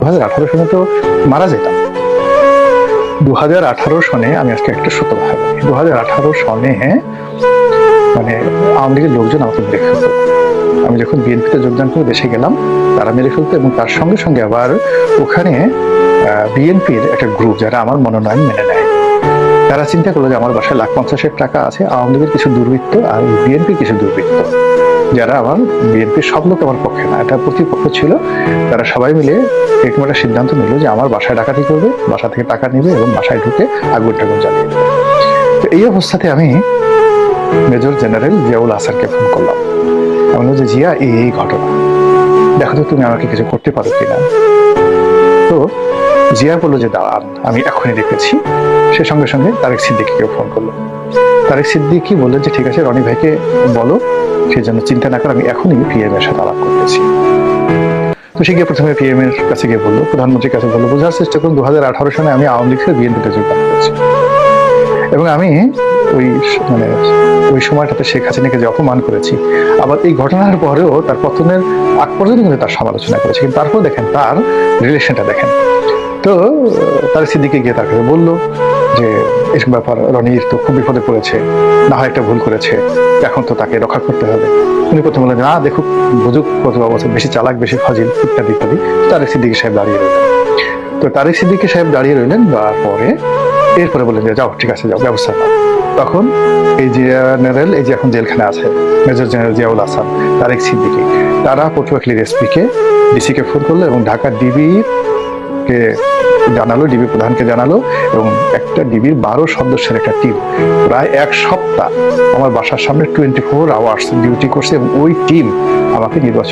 2018 সনে তো মারা যেতাম। 2018 সনে আমি আজকে একটা সত্য কথা বলি, 2018 সনে মানে আওয়ামী লীগের লোকজন আমাকে মেরে ফেলতো। আমি যখন বিএনপিতে যোগদান করে দেশে গেলাম, তারা মেরে ফেলতো, এবং তার সঙ্গে সঙ্গে আবার ওখানে বিএনপির একটা গ্রুপ যারা আমার মনোনয়ন মেনে নেয়, তারা চিন্তা করলো যে আমার বাসায় 1,50,000 টাকা আছে, আওয়ামী লীগের কিছু দুর্বৃত্ত আর বিএনপির কিছু দুর্বৃত্ত, যারা আমার বিএনপির সব লোক আমার পক্ষে না, এটা প্রতিপক্ষ ছিল, তারা সবাই মিলে এরকম একটা সিদ্ধান্ত নিল যে আমার বাসায় ডাকাতি করবে, বাসা থেকে টাকা নেবে এবং বাসায় ঢুকে আগুন টাগুন জ্বালিয়ে দেবে। তো এই অবস্থাতে আমি মেজর জেনারেল জিয়াউল হাসানকে ফোন করলাম। আমি বললাম যে জিয়া, এই ঘটনা, দেখো তো তুমি আমাকে কিছু করতে পারো কিনা। তো জিয়া বললো যে দাঁড়ান, আমি এখনই দেখেছি। সে সঙ্গে সঙ্গে তারেক সিদ্দিকীকেও ফোন করলো। তারেক সিদ্দিকী বললেন যে ঠিক আছে, রনি ভাইকে বলো সে যেন চিন্তা না করে, আমি এখনই পিএম এর সাথে আলাপ করতেছি। তো সে গিয়ে প্রথমে পিএম এর কাছে গিয়ে বললো, প্রধানমন্ত্রীর কাছে বললো, বোঝার চেষ্টা করুন 2018 সনে আমি আওয়ামী লীগ থেকে বিএনপিতে যোগদান করেছি, এবং আমি ওই সময়টাতে শেখ হাসিনাকে যে অপমান করেছি, আবার এই ঘটনার পরেও তার পতনের আগ পর্যন্ত কিন্তু তার সমালোচনা করেছি, কিন্তু তারপর দেখেন তার রিলেশনটা দেখেন। তো তার সিদ্দিকে গিয়ে তার কাছে বললো যে এরকম ব্যাপার, রনির তো খুব বিপদে পড়েছে, না হয় একটা ভুল করেছে, এখন তো তাকে রক্ষা করতে হবে। উনি প্রথম বললেন না, দেখুক, বুঝুক কত অবস্থা, বেশি চালাক, বেশি ফাজিল, ইত্যাদি ইত্যাদি। তারেক সিদ্দিকী সাহেব দাঁড়িয়ে রইলেন। তো তারেক সিদ্দিকী সাহেব দাঁড়িয়ে রইলেন, তারপরে এরপরে বললেন যে যাও, ঠিক আছে, যাও, ব্যবস্থা নাও। তখন এই জেনারেল, এই যে এখন জেলখানে আছে মেজর জেনারেল জিয়াউল হাসান, তারেক সিদ্দিকী, তারা পটুয়াখালীর এসপিকে, ডিসিকে ফোন করলো এবং ঢাকা ডিবি কে জানালো, ডিবি প্রধানকে জানালো, এবং একটা ডিবির 12 সদস্যের একটা টিম প্রায় 1 সপ্তাহ আমার বাসার সামনে 24 আওয়ার্স ডিউটি করছে, এবং ওই টিম আমাকে নির্বাচিত